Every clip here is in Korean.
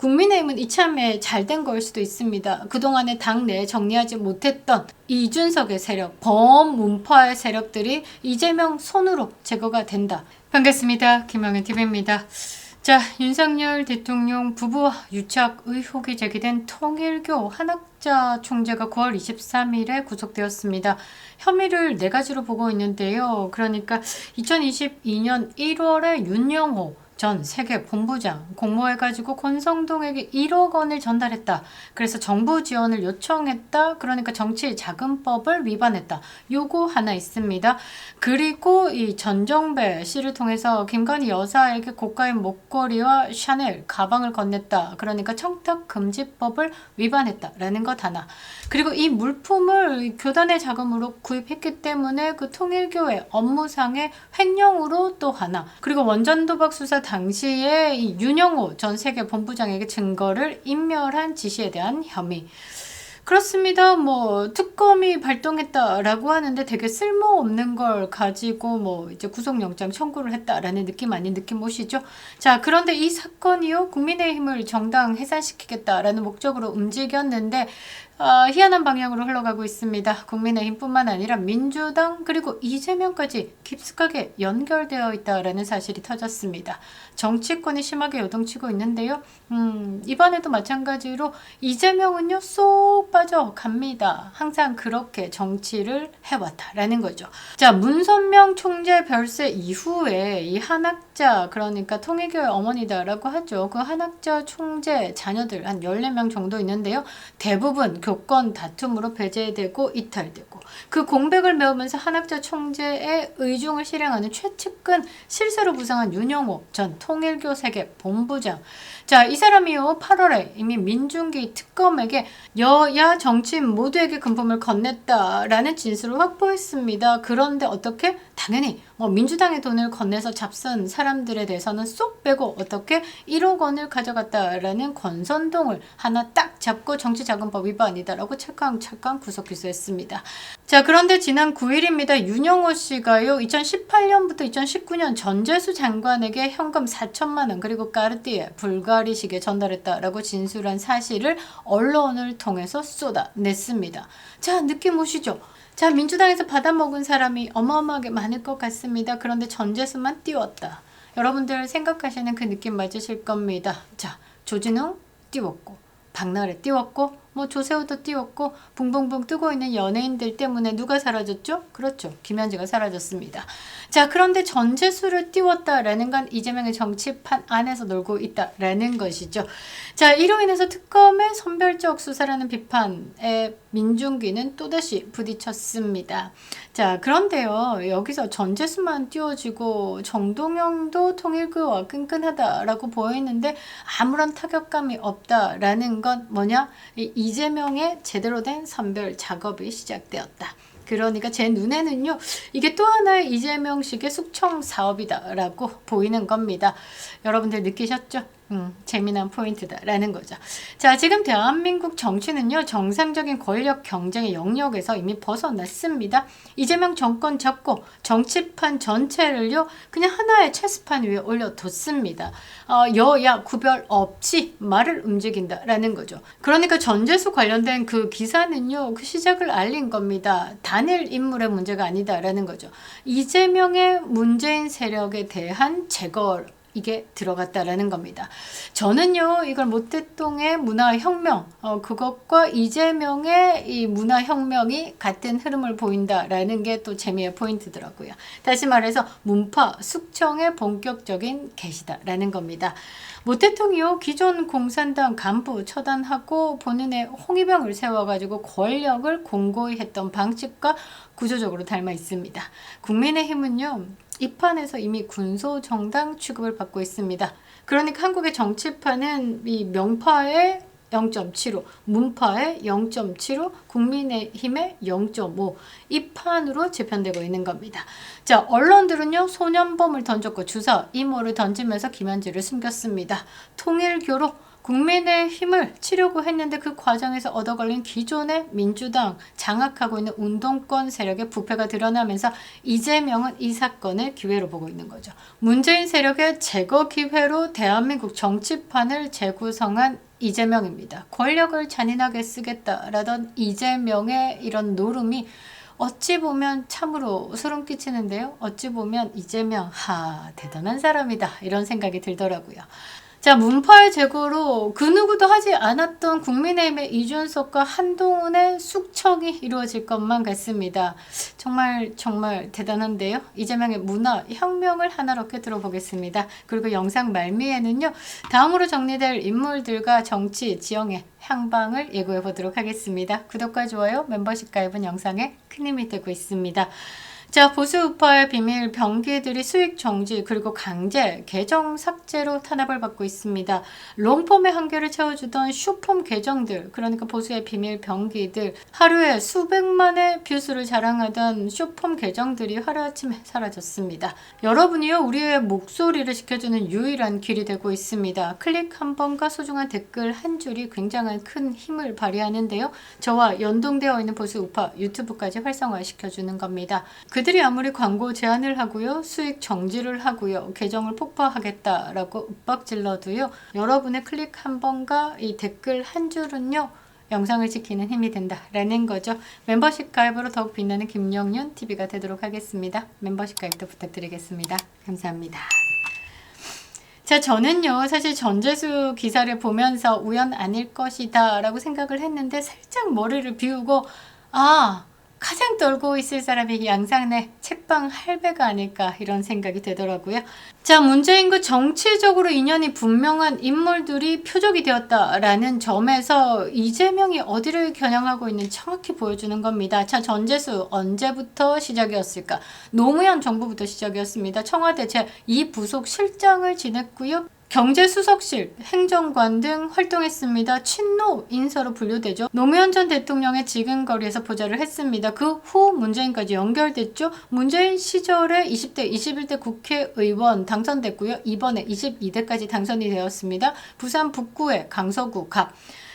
국민의힘은 이참에 잘된 걸 수도 있습니다. 그동안에 당내에 정리하지 못했던 이준석의 세력, 범문파의 세력들이 이재명 손으로 제거가 된다. 반갑습니다. 김영현TV입니다. 자, 윤석열 대통령 부부 유착 의혹이 제기된 통일교 한학자 총재가 9월 23일에 구속되었습니다. 혐의를 4가지로 보고 있는데요. 그러니까 2022년 1월에 윤영호 전 세계본부장 공모해가지고 권성동에게 1억 원을 전달했다. 그래서 정부 지원을 요청했다. 그러니까 정치자금법을 위반했다. 요거 하나 있습니다. 그리고 이 전정배 씨를 통해서 김건희 여사에게 고가의 목걸이와 샤넬 가방을 건넸다. 그러니까 청탁금지법을 위반했다라는 것 하나. 그리고 이 물품을 교단의 자금으로 구입했기 때문에 그 통일교의 업무상의 횡령으로 또 하나. 그리고 원전도박 수사 당시에 이 윤영호 전 세계본부장에게 증거를 인멸한 지시에 대한 혐의. 그렇습니다. 뭐 특검이 발동했다라고 하는데 되게 쓸모없는 걸 가지고 뭐 이제 구속영장 청구를 했다라는 느낌 아닌 느낌 오시죠? 자, 그런데 이 사건이요, 국민의힘을 정당 해산시키겠다라는 목적으로 움직였는데 희한한 방향으로 흘러가고 있습니다. 국민의힘뿐만 아니라 민주당 그리고 이재명까지 깊숙하게 연결되어 있다라는 사실이 터졌습니다. 정치권이 심하게 요동치고 있는데요. 이번에도 마찬가지로 이재명은요 쏙 빠져갑니다. 항상 그렇게 정치를 해왔다라는 거죠. 자, 문선명 총재 별세 이후에 이 한학자, 그러니까 통일교의 어머니다라고 하죠. 그 한학자 총재 자녀들 한 14명 정도 있는데요. 대부분 교권 다툼으로 배제되고 이탈되고, 그 공백을 메우면서 한학자 총재의 의중을 실행하는 최측근 실세로 부상한 윤영호 전 통일교 세계 본부장. 자, 이 사람이요 8월에 이미 민중기 특검에게 여야 정치인 모두에게 금품을 건넸다라는 진술을 확보했습니다. 그런데 어떻게? 당연히 민주당의 돈을 건네서 잡선 사람들에 대해서는 쏙 빼고 어떻게 1억 원을 가져갔다라는 권선동을 하나 딱 잡고 정치자금법 위반이다라고 찰캉찰캉 구속 기소했습니다. 자, 그런데 지난 9일입니다. 윤영호 씨가요 2018년부터 2019년 전재수 장관에게 현금 4천만 원 그리고 까르띠에 불가리 시계 전달했다라고 진술한 사실을 언론을 통해서 쏟아냈습니다. 자, 느낌 오시죠? 자, 민주당에서 받아먹은 사람이 어마어마하게 많을 것 같습니다. 그런데 전재수만 띄웠다. 여러분들 생각하시는 그 느낌 맞으실 겁니다. 자, 조진웅 띄웠고, 박나래 띄웠고, 뭐 조세호도 띄웠고, 붕붕붕 뜨고 있는 연예인들 때문에 누가 사라졌죠? 그렇죠. 김현지가 사라졌습니다. 자, 그런데 전재수를 띄웠다라는 건 이재명의 정치판 안에서 놀고 있다라는 것이죠. 자, 이로 인해서 특검의 선별적 수사라는 비판에 민중기는 또다시 부딪혔습니다. 자, 그런데요, 여기서 전재수만 띄워지고 정동영도 통일교와 끈끈하다라고 보이는데 아무런 타격감이 없다라는 건 뭐냐? 이재명의 제대로 된 선별 작업이 시작되었다. 그러니까 제 눈에는요, 이게 또 하나의 이재명식의 숙청 사업이다라고 보이는 겁니다. 여러분들 느끼셨죠? 재미난 포인트다라는 거죠. 자, 지금 대한민국 정치는요, 정상적인 권력 경쟁의 영역에서 이미 벗어났습니다. 이재명 정권 잡고 정치판 전체를요, 그냥 하나의 체스판 위에 올려뒀습니다. 여야 구별 없이 말을 움직인다라는 거죠. 그러니까 전재수 관련된 그 기사는요, 그 시작을 알린 겁니다. 단일 인물의 문제가 아니다라는 거죠. 이재명의 문재인 세력에 대한 제거, 이게 들어갔다라는 겁니다. 저는요, 이걸 모태똥의 문화혁명, 그것과 이재명의 이 문화혁명이 같은 흐름을 보인다라는 게 또 재미의 포인트더라고요. 다시 말해서 문파 숙청의 본격적인 개시다라는 겁니다. 모태통이요, 기존 공산당 간부 처단하고 본인의 홍위병을 세워가지고 권력을 공고히 했던 방식과 구조적으로 닮아 있습니다. 국민의힘은요, 이 판에서 이미 군소정당 취급을 받고 있습니다. 그러니까 한국의 정치판은 이 명파의 0.75, 문파의 0.75, 국민의힘의 0.5, 이 판으로 재편되고 있는 겁니다. 자, 언론들은요, 소년범을 던졌고 주사, 이모를 던지면서 김현지를 숨겼습니다. 통일교로 국민의 힘을 치려고 했는데 그 과정에서 얻어 걸린 기존의 민주당 장악하고 있는 운동권 세력의 부패가 드러나면서 이재명은 이 사건을 기회로 보고 있는 거죠. 문재인 세력의 제거 기회로 대한민국 정치판을 재구성한 이재명입니다. 권력을 잔인하게 쓰겠다라던 이재명의 이런 노름이 어찌 보면 참으로 소름 끼치는데요. 어찌 보면 이재명, 대단한 사람이다 이런 생각이 들더라고요. 자, 문파의 제거로 그 누구도 하지 않았던 국민의힘의 이준석과 한동훈의 숙청이 이루어질 것만 같습니다. 정말 대단한데요. 이재명의 문화 혁명을 하나롭게 들어보겠습니다. 그리고 영상 말미에는요. 다음으로 정리될 인물들과 정치, 지형의 향방을 예고해 보도록 하겠습니다. 구독과 좋아요, 멤버십 가입은 영상에 큰 힘이 되고 있습니다. 자, 보수 우파의 비밀 병기들이 수익 정지 그리고 강제 계정 삭제로 탄압을 받고 있습니다. 롱폼의 한계를 채워주던 슈폼 계정들, 그러니까 보수의 비밀 병기들, 하루에 수백만의 뷰수를 자랑하던 슈폼 계정들이 하루아침에 사라졌습니다. 여러분이요, 우리의 목소리를 지켜주는 유일한 길이 되고 있습니다. 클릭 한 번과 소중한 댓글 한 줄이 굉장한 큰 힘을 발휘하는데요. 저와 연동되어 있는 보수 우파 유튜브까지 활성화시켜주는 겁니다. 그들이 아무리 광고 제한을 하고요, 수익 정지를 하고요, 계정을 폭파하겠다라고 윽박질러도요, 여러분의 클릭 한 번과 이 댓글 한 줄은요, 영상을 지키는 힘이 된다라는 거죠. 멤버십 가입으로 더욱 빛나는 김영윤 TV가 되도록 하겠습니다. 멤버십 가입도 부탁드리겠습니다. 감사합니다. 자, 저는요, 사실 전재수 기사를 보면서 우연 아닐 것이다 라고 생각을 했는데 살짝 머리를 비우고 가장 떨고 있을 사람이 양상내 책방 할배가 아닐까 이런 생각이 되더라고요. 자, 문재인과 정치적으로 인연이 분명한 인물들이 표적이 되었다라는 점에서 이재명이 어디를 겨냥하고 있는지 정확히 보여주는 겁니다. 자, 전재수 언제부터 시작이었을까? 노무현 정부부터 시작이었습니다. 청와대 제2부속 실장을 지냈고요. 경제수석실, 행정관 등 활동했습니다. 친노 인사로 분류되죠. 노무현 전 대통령의 지근거리에서 보좌를 했습니다. 그 후 문재인까지 연결됐죠. 문재인 시절에 20대, 21대 국회의원 당선됐고요. 이번에 22대까지 당선이 되었습니다. 부산 북구의 강서구 갑.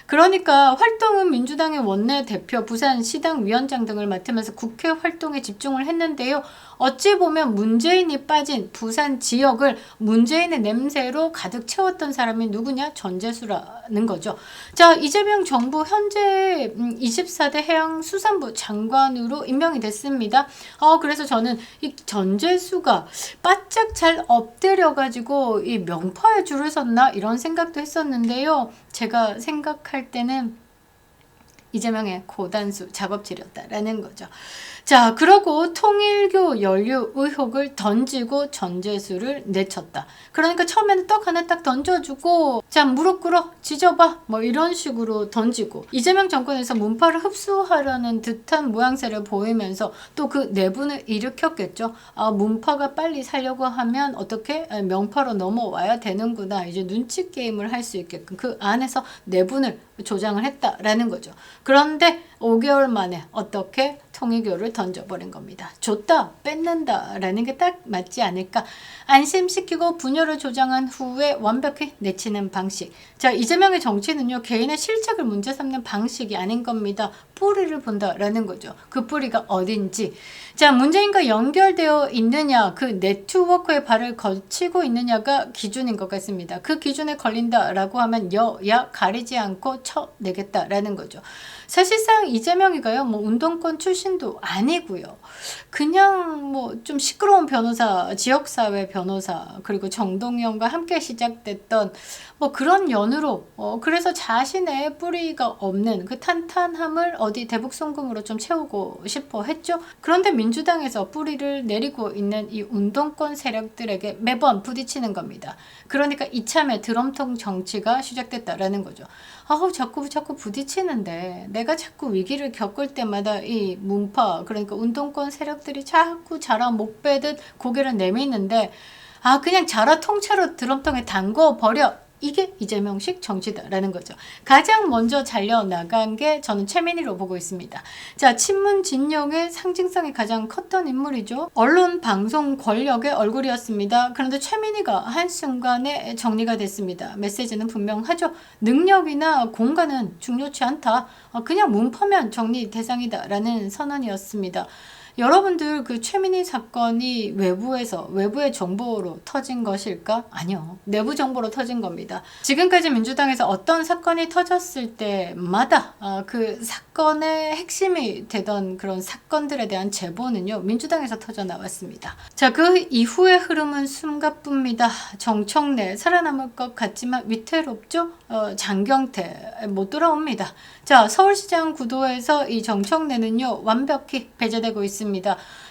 그러니까 활동은 민주당의 원내대표, 부산시당 위원장 등을 맡으면서 국회 활동에 집중을 했는데요. 어찌 보면 문재인이 빠진 부산 지역을 문재인의 냄새로 가득 채웠던 사람이 누구냐? 전재수라는 거죠. 자, 이재명 정부 현재 24대 해양수산부 장관으로 임명이 됐습니다. 그래서 저는 이 전재수가 바짝 잘 엎드려가지고 이 명파에 줄을 섰나? 이런 생각도 했었는데요. 제가 생각할 때는 이재명의 고단수 작업질이었다라는 거죠. 자, 그러고 통일교 연루 의혹을 던지고 전재수를 내쳤다. 그러니까 처음에는 떡 하나 딱 던져주고 자, 무릎 꿇어 지져봐 뭐 이런 식으로 던지고 이재명 정권에서 문파를 흡수하려는 듯한 모양새를 보이면서 또 그 내분을 일으켰겠죠. 문파가 빨리 살려고 하면 어떻게 명파로 넘어와야 되는구나. 이제 눈치 게임을 할 수 있게끔 그 안에서 내분을 조장을 했다라는 거죠. 그런데 5개월 만에 어떻게 통일교를 던져버린 겁니다. 줬다 뺏는다 라는 게 딱 맞지 않을까. 안심시키고 분열을 조장한 후에 완벽히 내치는 방식. 자, 이재명의 정치는요, 개인의 실책을 문제 삼는 방식이 아닌 겁니다. 뿌리를 본다라는 거죠. 그 뿌리가 어딘지. 자, 문재인과 연결되어 있느냐, 그 네트워크의 발을 걸치고 있느냐가 기준인 것 같습니다. 그 기준에 걸린다라고 하면 여야 가리지 않고 쳐내겠다라는 거죠. 사실상 이재명이가요, 뭐 운동권 출신도 아니고요. 그냥 뭐 좀 시끄러운 변호사, 지역사회 변호사, 그리고 정동영과 함께 시작됐던 뭐 그런 연으로 그래서 자신의 뿌리가 없는 그 탄탄함을 어디 대북송금으로 좀 채우고 싶어 했죠. 그런데 민주당에서 뿌리를 내리고 있는 이 운동권 세력들에게 매번 부딪히는 겁니다. 그러니까 이참에 드럼통 정치가 시작됐다라는 거죠. 자꾸 부딪히는데 내가 자꾸 위기를 겪을 때마다 이 문파, 그러니까 운동권 세력들이 자꾸 자라 못 빼듯 고개를 내미는데 그냥 자라 통째로 드럼통에 담궈 버려. 이게 이재명식 정치다라는 거죠. 가장 먼저 잘려나간 게 저는 최민희로 보고 있습니다. 자, 친문 진영의 상징성이 가장 컸던 인물이죠. 언론 방송 권력의 얼굴이었습니다. 그런데 최민희가 한순간에 정리가 됐습니다. 메시지는 분명하죠. 능력이나 공간은 중요치 않다. 그냥 문파면 정리 대상이다 라는 선언이었습니다. 여러분들 그 최민희 사건이 외부의 정보로 터진 것일까? 아니요. 내부 정보로 터진 겁니다. 지금까지 민주당에서 어떤 사건이 터졌을 때마다 그 사건의 핵심이 되던 그런 사건들에 대한 제보는요. 민주당에서 터져 나왔습니다. 자, 그 이후의 흐름은 숨가쁩니다. 정청래 살아남을 것 같지만 위태롭죠? 장경태 못 돌아옵니다. 자, 서울시장 구도에서 이 정청래는요. 완벽히 배제되고 있습니다.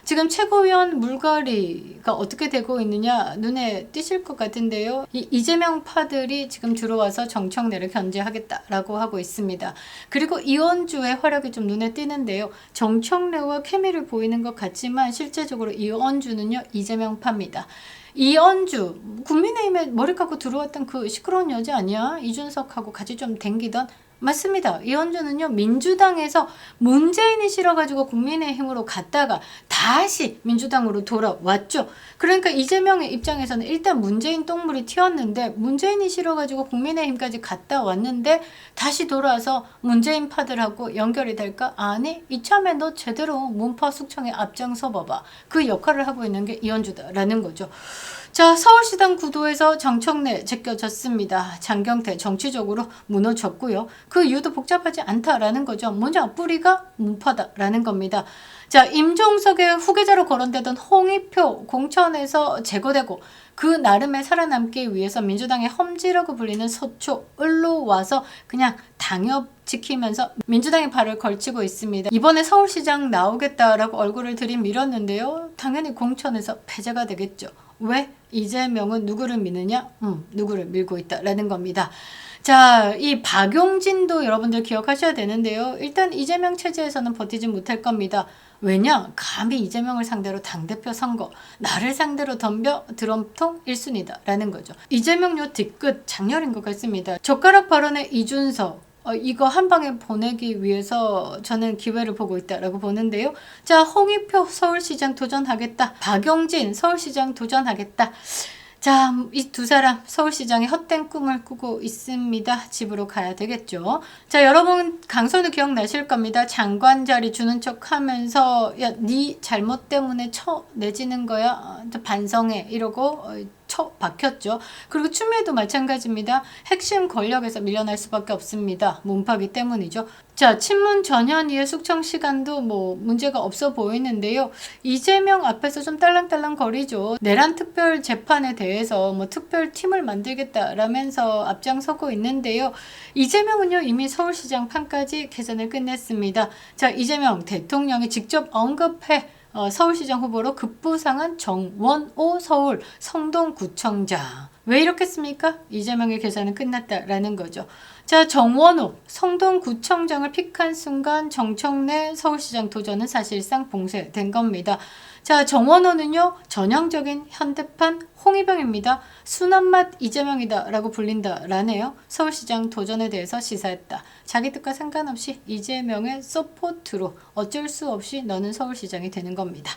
지금 최고위원 물갈이가 어떻게 되고 있느냐 눈에 띄실 것 같은데요. 이재명 파들이 지금 들어와서 정청래를 견제하겠다라고 하고 있습니다. 그리고 이원주의 활약이 좀 눈에 띄는데요. 정청래와 케미를 보이는 것 같지만 실제적으로 이원주는요. 이재명 파입니다. 이원주 국민의힘에 머리 깎고 들어왔던 그 시끄러운 여자 아니야? 이준석하고 같이 좀 댕기던 맞습니다. 이원주는요 민주당에서 문재인이 싫어가지고 국민의힘으로 갔다가 다시 민주당으로 돌아왔죠. 그러니까 이재명의 입장에서는 일단 문재인 똥물이 튀었는데 문재인이 싫어가지고 국민의힘까지 갔다 왔는데 다시 돌아와서 문재인 파들하고 연결이 될까? 아니 이참에 너 제대로 문파 숙청에 앞장서 봐봐. 그 역할을 하고 있는 게 이원주다라는 거죠. 자, 서울시당 구도에서 정청래 제껴졌습니다. 장경태 정치적으로 무너졌고요. 그 이유도 복잡하지 않다라는 거죠. 뭐냐? 뿌리가 문파다라는 겁니다. 자, 임종석의 후계자로 거론되던 홍익표 공천에서 제거되고 그 나름의 살아남기 위해서 민주당의 험지라고 불리는 서초을로 와서 그냥 당협 지키면서 민주당의 발을 걸치고 있습니다. 이번에 서울시장 나오겠다라고 얼굴을 들이밀었는데요. 당연히 공천에서 패제가 되겠죠. 왜? 이재명은 누구를 믿느냐? 누구를 밀고 있다라는 겁니다. 자, 이 박용진도 여러분들 기억하셔야 되는데요. 일단 이재명 체제에서는 버티지 못할 겁니다. 왜냐? 감히 이재명을 상대로 당대표 선거, 나를 상대로 덤벼 드럼통 1순위다 라는 거죠. 이재명 요 뒤끝 장렬인 것 같습니다. 젓가락 발언의 이준석, 이거 한 방에 보내기 위해서 저는 기회를 보고 있다라고 보는데요. 자, 홍익표 서울시장 도전하겠다. 박용진 서울시장 도전하겠다. 자, 이 두 사람 서울시장의 헛된 꿈을 꾸고 있습니다. 집으로 가야 되겠죠. 자, 여러분 강선우 기억나실 겁니다. 장관 자리 주는 척 하면서 야, 네 잘못 때문에 내지는 거야. 반성해 이러고 박혔죠. 그리고 추미애도 마찬가지입니다. 핵심 권력에서 밀려날 수밖에 없습니다. 문파기 때문이죠. 자, 친문 전현희의 숙청 시간도 뭐 문제가 없어 보이는데요. 이재명 앞에서 좀 딸랑딸랑 거리죠. 내란 특별 재판에 대해서 뭐 특별팀을 만들겠다라면서 앞장서고 있는데요. 이재명은요 이미 서울시장 판까지 계산을 끝냈습니다. 자, 이재명 대통령이 직접 언급해 서울시장 후보로 급부상한 정원호 서울 성동구청장. 왜 이렇겠습니까? 이재명의 계산은 끝났다라는 거죠. 자, 정원호 성동구청장을 픽한 순간 정청래 서울시장 도전은 사실상 봉쇄된 겁니다. 자, 정원호는요 전형적인 현대판 홍위병입니다. 순한맛 이재명이다 라고 불린다라네요. 서울시장 도전에 대해서 시사했다. 자기 뜻과 상관없이 이재명의 서포트로 어쩔 수 없이 너는 서울시장이 되는 겁니다.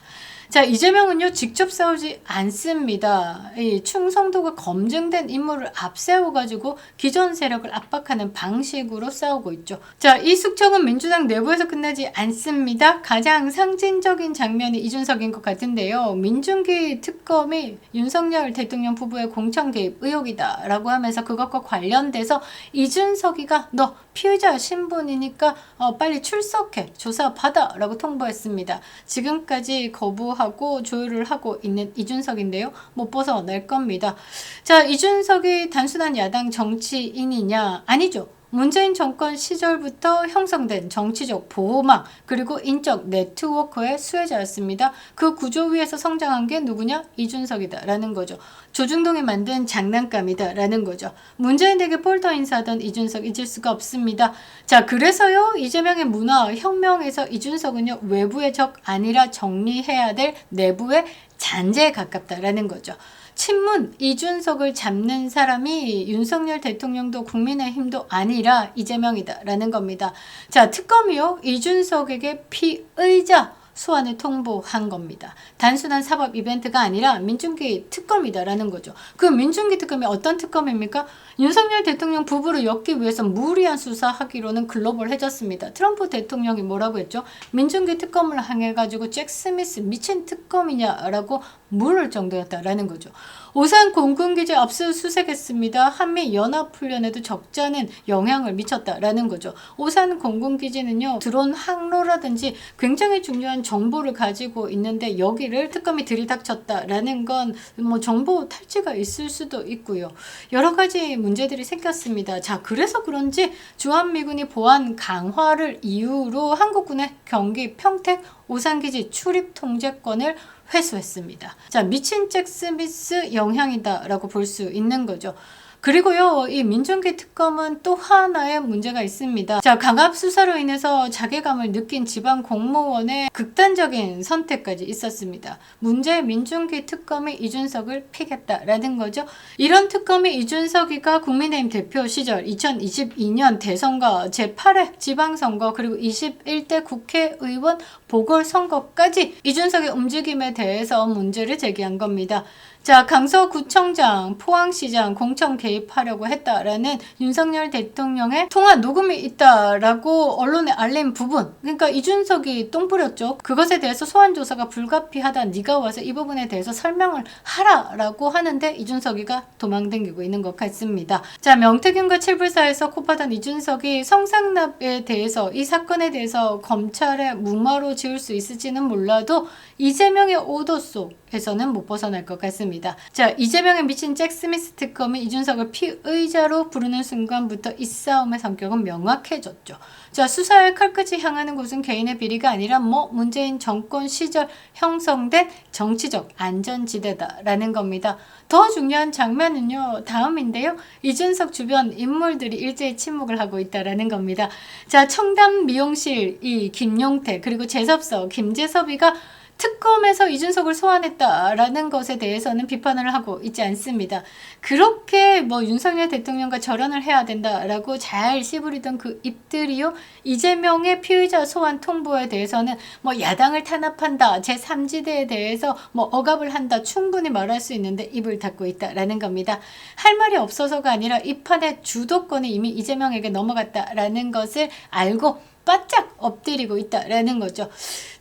자, 이재명은요 직접 싸우지 않습니다. 이 충성도가 검증된 인물을 앞세워가지고 기존 세력을 압박하는 방식으로 싸우고 있죠. 자, 이 숙청은 민주당 내부에서 끝나지 않습니다. 가장 상징적인 장면이 이준석인 것 같은데요. 민중기 특검이 윤석열 대통령 부부의 공천 개입 의혹이다 라고 하면서 그것과 관련돼서 이준석이가 너 피의자 신분이니까 빨리 출석해 조사받아 라고 통보했습니다. 지금까지 거부하고 조율을 하고 있는 이준석인데요. 못 벗어날 겁니다. 자, 이준석이 단순한 야당 정치인이냐? 아니죠. 문재인 정권 시절부터 형성된 정치적 보호망 그리고 인적 네트워크의 수혜자였습니다. 그 구조 위에서 성장한 게 누구냐? 이준석이다라는 거죠. 조중동이 만든 장난감이다라는 거죠. 문재인에게 폴더 인사하던 이준석 잊을 수가 없습니다. 자, 그래서요 이재명의 문화 혁명에서 이준석은요 외부의 적 아니라 정리해야 될 내부의 잔재에 가깝다라는 거죠. 친문 이준석을 잡는 사람이 윤석열 대통령도 국민의힘도 아니라 이재명이다라는 겁니다. 자, 특검이요. 이준석에게 피의자 소환을 통보한 겁니다. 단순한 사법 이벤트가 아니라 민중기 특검이다라는 거죠. 그 민중기 특검이 어떤 특검입니까? 윤석열 대통령 부부를 엮기 위해서 무리한 수사하기로는 글로벌해졌습니다. 트럼프 대통령이 뭐라고 했죠? 민중기 특검을 향해가지고 잭 스미스 미친 특검이냐라고 물을 정도였다라는 거죠. 오산 공군기지 압수수색했습니다. 한미 연합훈련에도 적잖은 영향을 미쳤다라는 거죠. 오산 공군기지는요, 드론 항로라든지 굉장히 중요한 정보를 가지고 있는데 여기를 특검이 들이닥쳤다라는 건 뭐 정보 탈취가 있을 수도 있고요. 여러 가지 문제들이 생겼습니다. 자, 그래서 그런지 주한미군이 보안 강화를 이유로 한국군의 경기 평택 오산기지 출입 통제권을 회수했습니다. 자, 미친 잭 스미스 영향이다라고 볼 수 있는 거죠. 그리고요, 이 민중기 특검은 또 하나의 문제가 있습니다. 자, 강압 수사로 인해서 자괴감을 느낀 지방 공무원의 극단적인 선택까지 있었습니다. 문제 민중기 특검이 이준석을 피겠다라는 거죠. 이런 특검이 이준석이가 국민의힘 대표 시절 2022년 대선과 제8회 지방선거 그리고 21대 국회의원 보궐선거까지 이준석의 움직임에 대해서 문제를 제기한 겁니다. 자, 강서구청장, 포항시장 공천 개입하려고 했다라는 윤석열 대통령의 통화 녹음이 있다라고 언론에 알린 부분, 그러니까 이준석이 똥 뿌렸죠. 그것에 대해서 소환 조사가 불가피하다, 네가 와서 이 부분에 대해서 설명을 하라라고 하는데 이준석이가 도망다니고 있는 것 같습니다. 자, 명태균과 칠불사에서 코파던 이준석이 성상납에 대해서, 이 사건에 대해서 검찰의 무마로 지을 수 있을지는 몰라도 이재명의 오도 속에서는 못 벗어날 것 같습니다. 자, 이재명의 미친 잭 스미스 특검이 이준석을 피의자로 부르는 순간부터 이 싸움의 성격은 명확해졌죠. 자, 수사의 칼끝이 향하는 곳은 개인의 비리가 아니라 문재인 정권 시절 형성된 정치적 안전지대다라는 겁니다. 더 중요한 장면은요, 다음인데요. 이준석 주변 인물들이 일제히 침묵을 하고 있다라는 겁니다. 자, 청담 미용실 이 김용태 그리고 재섭서 김재섭이가 특검에서 이준석을 소환했다라는 것에 대해서는 비판을 하고 있지 않습니다. 그렇게 윤석열 대통령과 절연을 해야 된다라고 잘 씨부리던 그 입들이요, 이재명의 피의자 소환 통보에 대해서는 야당을 탄압한다, 제3지대에 대해서 억압을 한다, 충분히 말할 수 있는데 입을 닫고 있다라는 겁니다. 할 말이 없어서가 아니라 이 판의 주도권이 이미 이재명에게 넘어갔다라는 것을 알고 바짝 엎드리고 있다라는 거죠.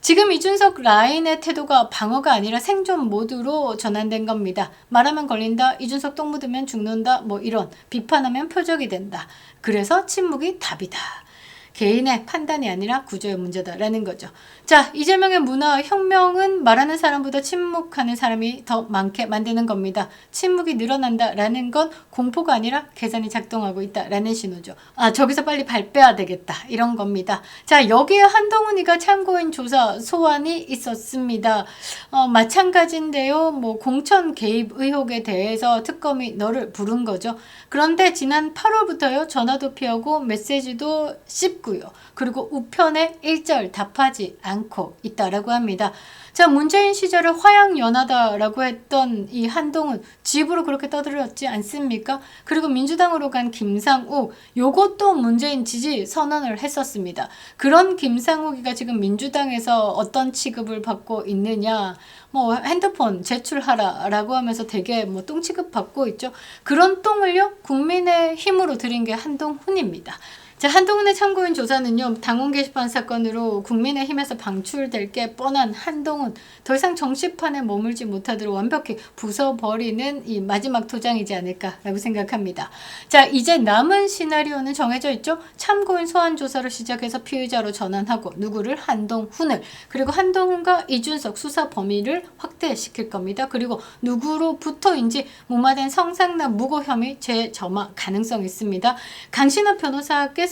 지금 이준석 라인의 태도가 방어가 아니라 생존 모드로 전환된 겁니다. 말하면 걸린다, 이준석 똥 묻으면 죽는다, 이런 비판하면 표적이 된다. 그래서 침묵이 답이다. 개인의 판단이 아니라 구조의 문제다라는 거죠. 자, 이재명의 문화 혁명은 말하는 사람보다 침묵하는 사람이 더 많게 만드는 겁니다. 침묵이 늘어난다라는 건 공포가 아니라 계산이 작동하고 있다라는 신호죠. 아, 저기서 빨리 발 빼야 되겠다, 이런 겁니다. 자, 여기에 한동훈이가 참고인 조사 소환이 있었습니다. 마찬가지인데요. 공천 개입 의혹에 대해서 특검이 너를 부른 거죠. 그런데 지난 8월부터요, 전화도 피하고 메시지도 씹고요. 그리고 우편에 일절 답하지 않고 있다라고 합니다. 자, 문재인 시절에 화양연하다라고 했던 이 한동훈 집으로 그렇게 떠들었지 않습니까? 그리고 민주당으로 간 김상욱, 요것도 문재인 지지 선언을 했었습니다. 그런 김상욱이가 지금 민주당에서 어떤 취급을 받고 있느냐, 핸드폰 제출하라라고 하면서 되게 똥 취급받고 있죠. 그런 똥을요, 국민의 힘으로 들인 게 한동훈입니다. 자, 한동훈의 참고인 조사는요, 당원 게시판 사건으로 국민의힘에서 방출될 게 뻔한 한동훈, 더 이상 정치판에 머물지 못하도록 완벽히 부숴버리는 이 마지막 도장이지 않을까라고 생각합니다. 자, 이제 남은 시나리오는 정해져 있죠. 참고인 소환 조사를 시작해서 피의자로 전환하고 누구를? 한동훈을. 그리고 한동훈과 이준석 수사 범위를 확대시킬 겁니다. 그리고 누구로부터인지 무마된 성상납 무고 혐의 재점화 가능성이 있습니다. 강신업 변호사께서요,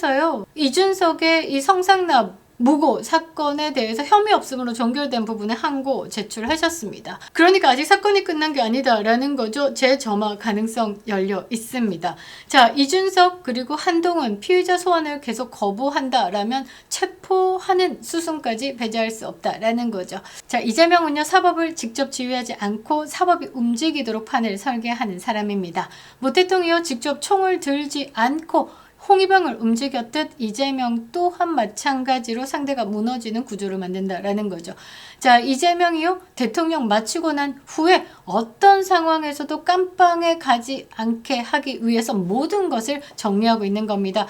이준석의 이 성상납 무고 사건에 대해서 혐의 없음으로 종결된 부분에 항고 제출하셨습니다. 그러니까 아직 사건이 끝난 게 아니다라는 거죠. 재점화 가능성 열려 있습니다. 자, 이준석 그리고 한동훈 피의자 소환을 계속 거부한다라면 체포하는 수순까지 배제할 수 없다라는 거죠. 자, 이재명은요, 사법을 직접 지휘하지 않고 사법이 움직이도록 판을 설계하는 사람입니다. 모 대통령이요, 직접 총을 들지 않고 홍위병을 움직였듯 이재명 또한 마찬가지로 상대가 무너지는 구조를 만든다라는 거죠. 자, 이재명이요, 대통령 마치고 난 후에 어떤 상황에서도 깜빵에 가지 않게 하기 위해서 모든 것을 정리하고 있는 겁니다.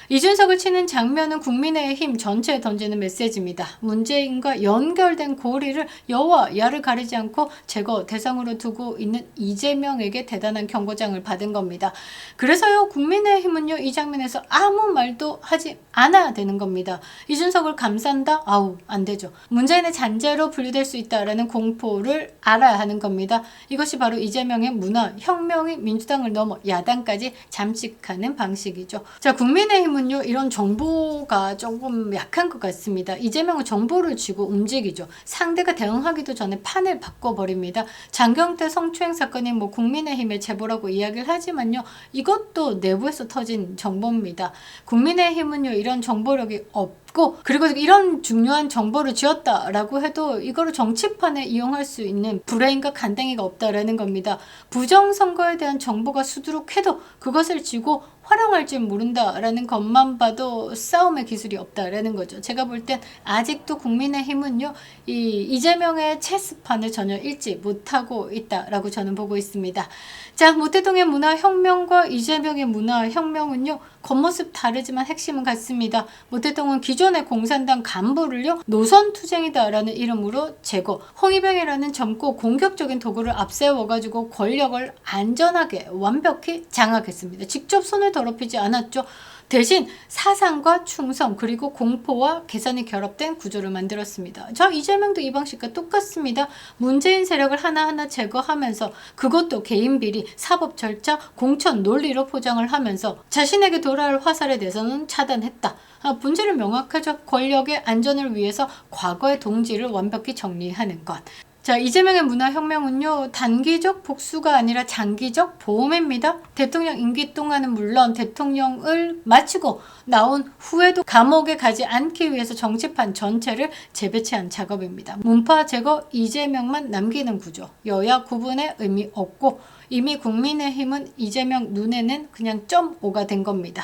이준석을 치는 장면은 국민의힘 전체에 던지는 메시지입니다. 문재인과 연결된 고리를 여와 야를 가리지 않고 제거 대상으로 두고 있는 이재명에게 대단한 경고장을 받은 겁니다. 그래서요, 국민의힘은요, 이 장면에서 아무 말도 하지 않아야 되는 겁니다. 이준석을 감싼다? 아우, 안 되죠. 문재인의 잔재로 분류될 수 있다라는 공포를 알아야 하는 겁니다. 이것이 바로 이재명의 문화 혁명이 민주당을 넘어 야당까지 잠식하는 방식이죠. 자, 국민의힘 은요, 이런 정보가 조금 약한 것 같습니다. 이재명은 정보를 쥐고 움직이죠. 상대가 대응하기도 전에 판을 바꿔버립니다. 장경태 성추행 사건이 뭐 국민의힘의 제보라고 이야기를 하지만요, 이것도 내부에서 터진 정보입니다. 국민의힘은요, 이런 정보력이 없고, 그리고 이런 중요한 정보를 쥐었다라고 해도 이거를 정치판에 이용할 수 있는 브레인과 간댕이가 없다라는 겁니다. 부정선거에 대한 정보가 수두룩해도 그것을 쥐고 활용할 줄 모른다라는 것만 봐도 싸움의 기술이 없다라는 거죠. 제가 볼 땐 아직도 국민의힘은요, 이재명의 체스판을 전혀 읽지 못하고 있다라고 저는 보고 있습니다. 자, 모 대통령의 문화혁명과 이재명의 문화혁명은요, 겉모습 다르지만 핵심은 같습니다. 모 대통령은 기존의 공산당 간부를요, 노선투쟁이다라는 이름으로 제거, 홍위병이라는 젊고 공격적인 도구를 앞세워가지고 권력을 안전하게 완벽히 장악했습니다. 직접 손을 더럽히지 않았죠. 대신 사상과 충성 그리고 공포와 계산이 결합된 구조를 만들었습니다. 자, 이재명도 이 방식과 똑같습니다. 문재인 세력을 하나하나 제거하면서 그것도 개인 비리, 사법 절차, 공천 논리로 포장을 하면서 자신에게 돌아올 화살에 대해서는 차단했다. 본질은 명확하죠. 권력의 안전을 위해서 과거의 동지를 완벽히 정리하는 것. 자, 이재명의 문화혁명은요, 단기적 복수가 아니라 장기적 보험입니다. 대통령 임기 동안은 물론 대통령을 마치고 나온 후에도 감옥에 가지 않기 위해서 정치판 전체를 재배치한 작업입니다. 문파 제거 이재명만 남기는 구조. 여야 구분에 의미 없고 이미 국민의힘은 이재명 눈에는 그냥 점 5가 된 겁니다.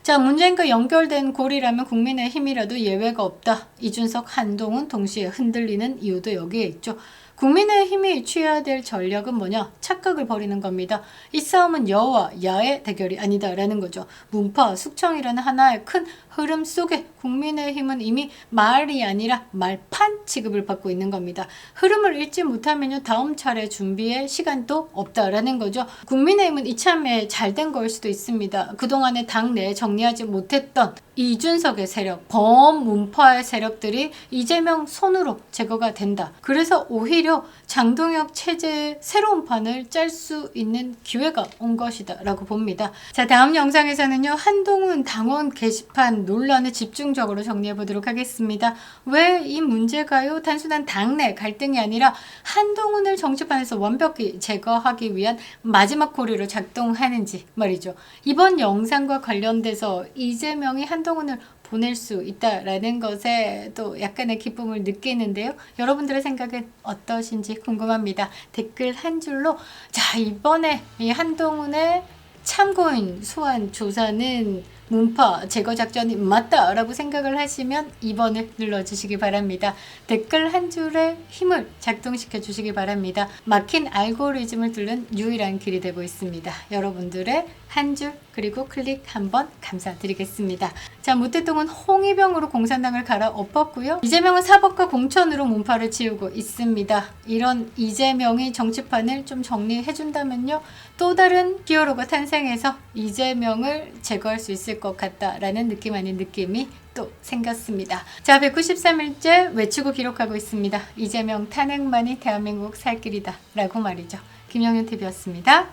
자, 문재인과 연결된 고리라면 국민의힘이라도 예외가 없다. 이준석, 한동훈 동시에 흔들리는 이유도 여기에 있죠. 국민의힘이 취해야 될 전략은 뭐냐? 착각을 벌이는 겁니다. 이 싸움은 여와 야의 대결이 아니다라는 거죠. 문파, 숙청이라는 하나의 큰 흐름 속에 국민의힘은 이미 말이 아니라 말판 취급을 받고 있는 겁니다. 흐름을 읽지 못하면요, 다음 차례 준비에 시간도 없다라는 거죠. 국민의힘은 이참에 잘된 걸 수도 있습니다. 그동안에 당내에 정리하지 못했던 이준석의 세력, 범문파의 세력들이 이재명 손으로 제거가 된다. 그래서 오히려 장동혁 체제의 새로운 판을 짤 수 있는 기회가 온 것이다 라고 봅니다. 자, 다음 영상에서는요, 한동훈 당원 게시판 논란을 집중적으로 정리해 보도록 하겠습니다. 왜 이 문제가요, 단순한 당내 갈등이 아니라 한동훈을 정치판에서 완벽히 제거하기 위한 마지막 고리로 작동하는지 말이죠. 이번 영상과 관련돼서 이재명이 한동훈을 보낼 수 있다라는 것에 또 약간의 기쁨을 느끼는데요. 여러분들의 생각은 어떠신지 궁금합니다. 댓글 한 줄로, 자, 이번에 이 한동훈의 참고인 소환 조사는 문파 제거 작전이 맞다라고 생각을 하시면 2번을 눌러주시기 바랍니다. 댓글 한 줄에 힘을 작동시켜 주시기 바랍니다. 막힌 알고리즘을 뚫는 유일한 길이 되고 있습니다. 여러분들의 한 줄 그리고 클릭 한번 감사드리겠습니다. 자, 모 대통령은 홍위병으로 공산당을 갈아엎었고요. 이재명은 사법과 공천으로 문파를 지우고 있습니다. 이런 이재명이 정치판을 좀 정리해준다면요, 또 다른 히어로가 탄생해서 이재명을 제거할 수 있을 것 같다라는 느낌 아닌 느낌이 또 생겼습니다. 자, 193일째 외치고 기록하고 있습니다. 이재명 탄핵만이 대한민국 살 길이다 라고 말이죠. 김영윤 TV였습니다.